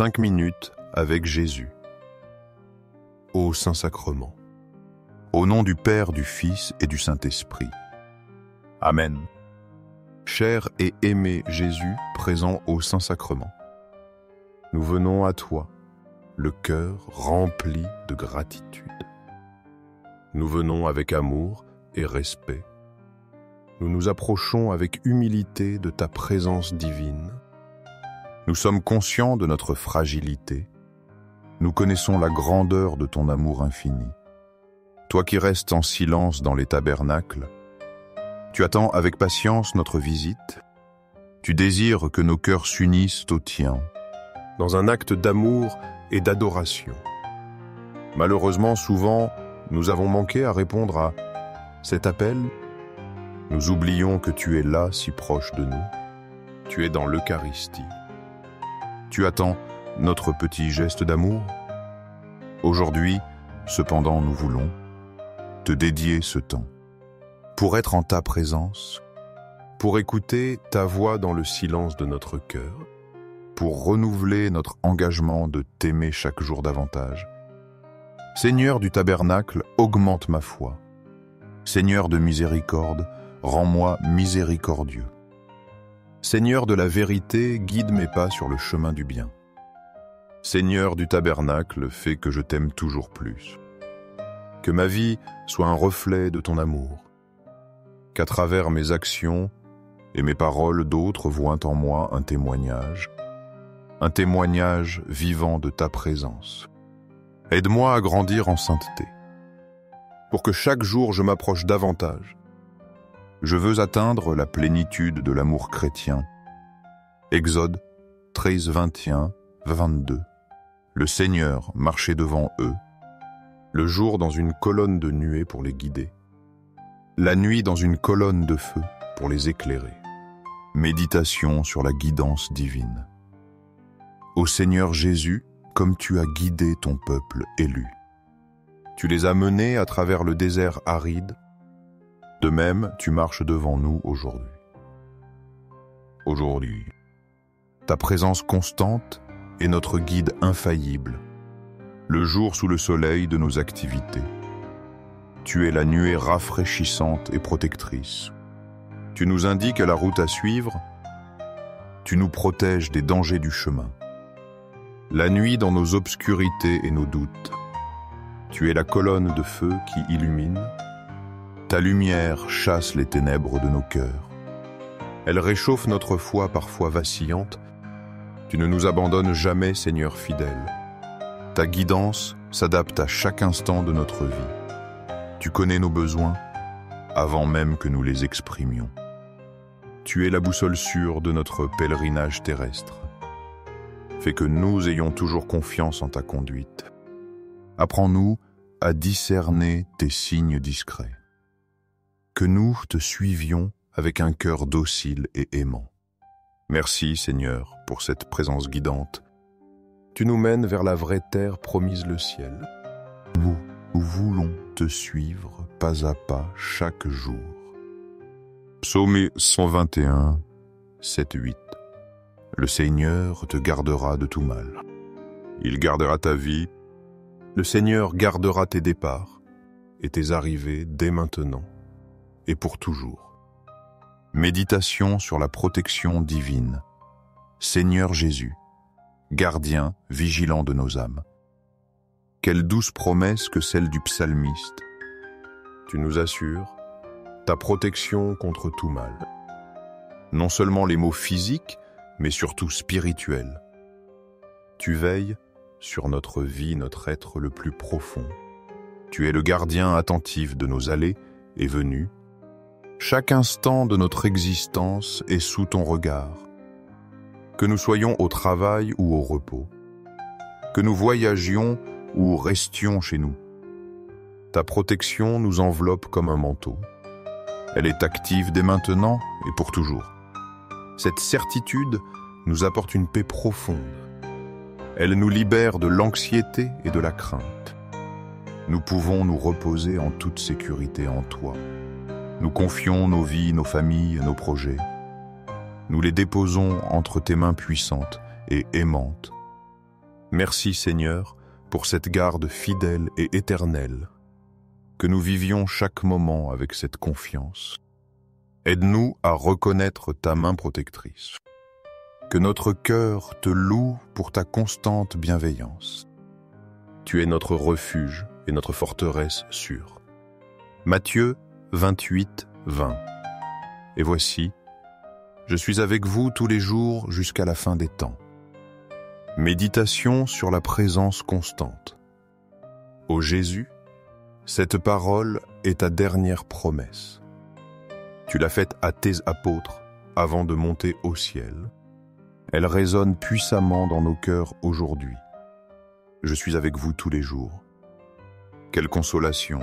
5 minutes avec Jésus. Ô Saint-Sacrement, au nom du Père, du Fils et du Saint-Esprit. Amen. Cher et aimé Jésus, présent au Saint-Sacrement, nous venons à toi, le cœur rempli de gratitude. Nous venons avec amour et respect. Nous nous approchons avec humilité de ta présence divine. Nous sommes conscients de notre fragilité. Nous connaissons la grandeur de ton amour infini. Toi qui restes en silence dans les tabernacles, tu attends avec patience notre visite. Tu désires que nos cœurs s'unissent au tien, dans un acte d'amour et d'adoration. Malheureusement, souvent, nous avons manqué à répondre à cet appel. Nous oublions que tu es là, si proche de nous. Tu es dans l'Eucharistie. Tu attends notre petit geste d'amour. Aujourd'hui, cependant, nous voulons te dédier ce temps pour être en ta présence, pour écouter ta voix dans le silence de notre cœur, pour renouveler notre engagement de t'aimer chaque jour davantage. Seigneur du tabernacle, augmente ma foi. Seigneur de miséricorde, rends-moi miséricordieux. Seigneur de la vérité, guide mes pas sur le chemin du bien. Seigneur du tabernacle, fais que je t'aime toujours plus. Que ma vie soit un reflet de ton amour. Qu'à travers mes actions et mes paroles, d'autres voient en moi un témoignage vivant de ta présence. Aide-moi à grandir en sainteté, pour que chaque jour je m'approche davantage. Je veux atteindre la plénitude de l'amour chrétien. Exode 13, 21, 22. Le Seigneur marchait devant eux, le jour dans une colonne de nuée pour les guider, la nuit dans une colonne de feu pour les éclairer. Méditation sur la guidance divine. Ô Seigneur Jésus, comme tu as guidé ton peuple élu, tu les as menés à travers le désert aride. De même, tu marches devant nous aujourd'hui. Aujourd'hui, ta présence constante est notre guide infaillible, le jour sous le soleil de nos activités. Tu es la nuée rafraîchissante et protectrice. Tu nous indiques la route à suivre. Tu nous protèges des dangers du chemin. La nuit dans nos obscurités et nos doutes. Tu es la colonne de feu qui illumine. Ta lumière chasse les ténèbres de nos cœurs. Elle réchauffe notre foi parfois vacillante. Tu ne nous abandonnes jamais, Seigneur fidèle. Ta guidance s'adapte à chaque instant de notre vie. Tu connais nos besoins avant même que nous les exprimions. Tu es la boussole sûre de notre pèlerinage terrestre. Fais que nous ayons toujours confiance en ta conduite. Apprends-nous à discerner tes signes discrets. Que nous te suivions avec un cœur docile et aimant. Merci, Seigneur, pour cette présence guidante. Tu nous mènes vers la vraie terre promise le ciel. Nous voulons te suivre pas à pas chaque jour. Psaume 121, 7-8. Le Seigneur te gardera de tout mal. Il gardera ta vie. Le Seigneur gardera tes départs et tes arrivées dès maintenant et pour toujours. Méditation sur la protection divine. Seigneur Jésus, gardien, vigilant de nos âmes. Quelle douce promesse que celle du psalmiste. Tu nous assures ta protection contre tout mal. Non seulement les maux physiques, mais surtout spirituels. Tu veilles sur notre vie, notre être le plus profond. Tu es le gardien attentif de nos allées et venues. Chaque instant de notre existence est sous ton regard. Que nous soyons au travail ou au repos, que nous voyagions ou restions chez nous. Ta protection nous enveloppe comme un manteau. Elle est active dès maintenant et pour toujours. Cette certitude nous apporte une paix profonde. Elle nous libère de l'anxiété et de la crainte. Nous pouvons nous reposer en toute sécurité en toi. Nous confions nos vies, nos familles, nos projets. Nous les déposons entre tes mains puissantes et aimantes. Merci Seigneur pour cette garde fidèle et éternelle, que nous vivions chaque moment avec cette confiance. Aide-nous à reconnaître ta main protectrice. Que notre cœur te loue pour ta constante bienveillance. Tu es notre refuge et notre forteresse sûre. Matthieu 28, 20. Et voici, je suis avec vous tous les jours jusqu'à la fin des temps. Méditation sur la présence constante. Ô Jésus, cette parole est ta dernière promesse. Tu l'as faite à tes apôtres avant de monter au ciel. Elle résonne puissamment dans nos cœurs aujourd'hui. Je suis avec vous tous les jours. Quelle consolation!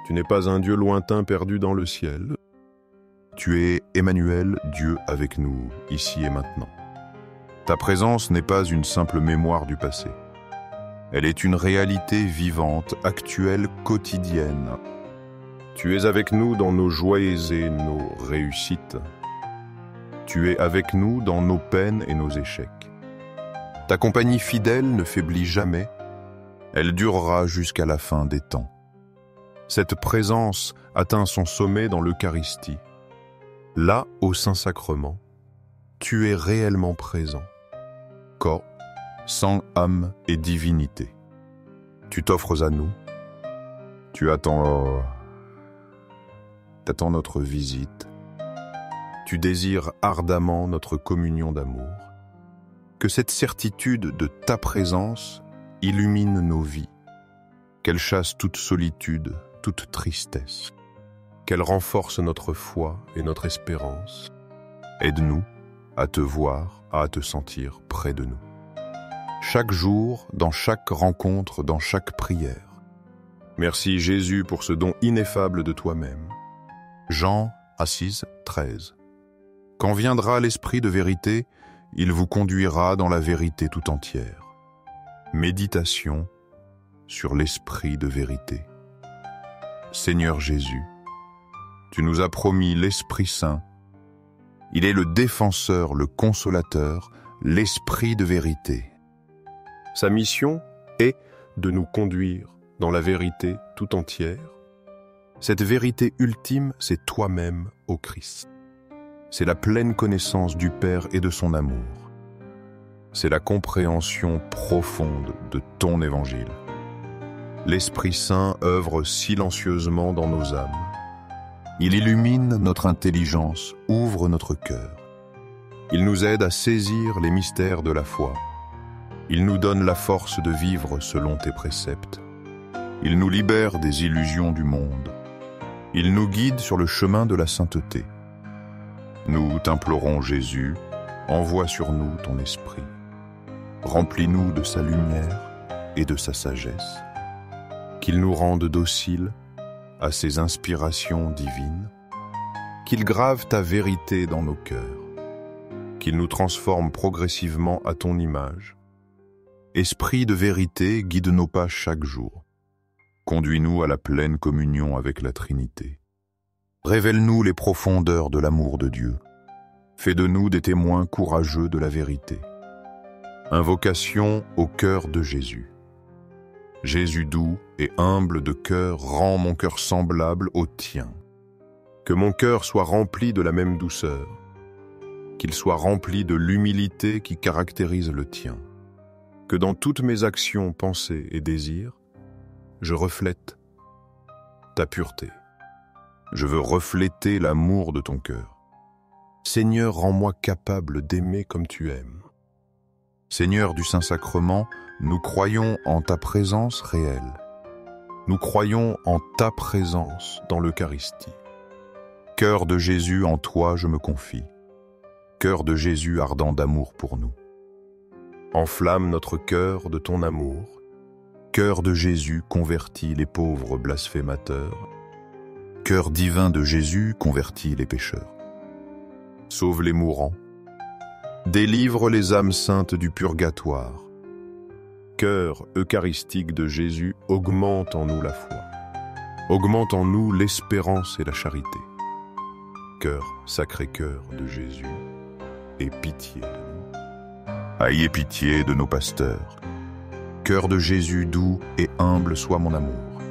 Tu n'es pas un Dieu lointain perdu dans le ciel. Tu es Emmanuel, Dieu avec nous, ici et maintenant. Ta présence n'est pas une simple mémoire du passé. Elle est une réalité vivante, actuelle, quotidienne. Tu es avec nous dans nos joies et nos réussites. Tu es avec nous dans nos peines et nos échecs. Ta compagnie fidèle ne faiblit jamais. Elle durera jusqu'à la fin des temps. Cette présence atteint son sommet dans l'Eucharistie. Là, au Saint-Sacrement, tu es réellement présent. Corps, sang, âme et divinité. Tu t'offres à nous. Tu attends notre visite. Tu désires ardemment notre communion d'amour. Que cette certitude de ta présence illumine nos vies. Qu'elle chasse toute solitude, toute tristesse. Qu'elle renforce notre foi et notre espérance. Aide-nous à te voir, à te sentir près de nous. Chaque jour, dans chaque rencontre, dans chaque prière. Merci Jésus pour ce don ineffable de toi-même. Jean, Assise 13. Quand viendra l'Esprit de vérité, il vous conduira dans la vérité tout entière. Méditation sur l'Esprit de vérité. Seigneur Jésus, tu nous as promis l'Esprit Saint. Il est le défenseur, le consolateur, l'Esprit de vérité. Sa mission est de nous conduire dans la vérité tout entière. Cette vérité ultime, c'est toi-même, ô Christ. C'est la pleine connaissance du Père et de son amour. C'est la compréhension profonde de ton évangile. L'Esprit Saint œuvre silencieusement dans nos âmes. Il illumine notre intelligence, ouvre notre cœur. Il nous aide à saisir les mystères de la foi. Il nous donne la force de vivre selon tes préceptes. Il nous libère des illusions du monde. Il nous guide sur le chemin de la sainteté. Nous t'implorons, Jésus, envoie sur nous ton esprit. Remplis-nous de sa lumière et de sa sagesse. Qu'il nous rende dociles à ses inspirations divines. Qu'il grave ta vérité dans nos cœurs. Qu'il nous transforme progressivement à ton image. Esprit de vérité, guide nos pas chaque jour. Conduis-nous à la pleine communion avec la Trinité. Révèle-nous les profondeurs de l'amour de Dieu. Fais de nous des témoins courageux de la vérité. Invocation au cœur de Jésus. Jésus doux et humble de cœur, rends mon cœur semblable au tien. Que mon cœur soit rempli de la même douceur, qu'il soit rempli de l'humilité qui caractérise le tien. Que dans toutes mes actions, pensées et désirs, je reflète ta pureté. Je veux refléter l'amour de ton cœur. Seigneur, rends-moi capable d'aimer comme tu aimes. Seigneur du Saint-Sacrement, nous croyons en ta présence réelle. Nous croyons en ta présence dans l'Eucharistie. Cœur de Jésus, en toi je me confie. Cœur de Jésus ardent d'amour pour nous. Enflamme notre cœur de ton amour. Cœur de Jésus, convertis les pauvres blasphémateurs. Cœur divin de Jésus, convertis les pécheurs. Sauve les mourants. Délivre les âmes saintes du purgatoire. Cœur eucharistique de Jésus, augmente en nous la foi. Augmente en nous l'espérance et la charité. Cœur, Sacré-Cœur de Jésus, aie pitié de nous. Ayez pitié de nos pasteurs. Cœur de Jésus, doux et humble soit mon amour.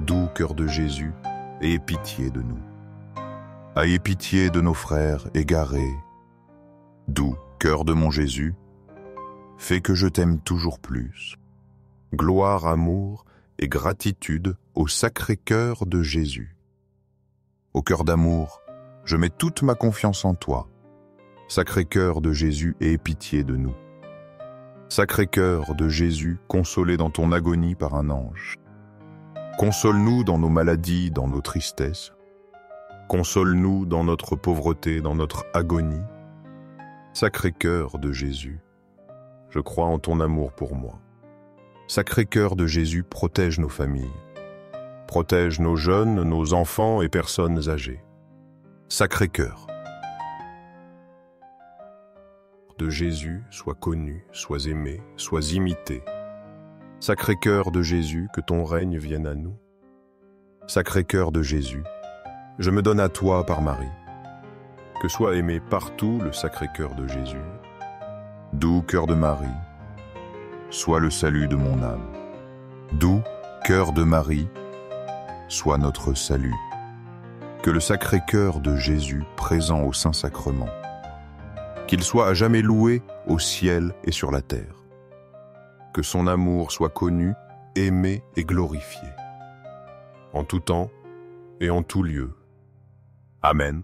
Doux cœur de Jésus, ayez pitié de nous. Ayez pitié de nos frères égarés. Doux cœur de mon Jésus, fais que je t'aime toujours plus. Gloire, amour et gratitude au sacré cœur de Jésus. Au cœur d'amour, je mets toute ma confiance en toi. Sacré cœur de Jésus, aie pitié de nous. Sacré cœur de Jésus, consolé dans ton agonie par un ange. Console-nous dans nos maladies, dans nos tristesses. Console-nous dans notre pauvreté, dans notre agonie. Sacré cœur de Jésus, je crois en ton amour pour moi. Sacré cœur de Jésus, protège nos familles. Protège nos jeunes, nos enfants et personnes âgées. Sacré cœur de Jésus, sois connu, sois aimé, sois imité. Sacré cœur de Jésus, que ton règne vienne à nous. Sacré cœur de Jésus, je me donne à toi par Marie. Que soit aimé partout le sacré cœur de Jésus. Doux cœur de Marie, sois le salut de mon âme. Doux cœur de Marie, sois notre salut. Que le sacré cœur de Jésus, présent au Saint-Sacrement, qu'il soit à jamais loué au ciel et sur la terre. Que son amour soit connu, aimé et glorifié, en tout temps et en tout lieu. Amen.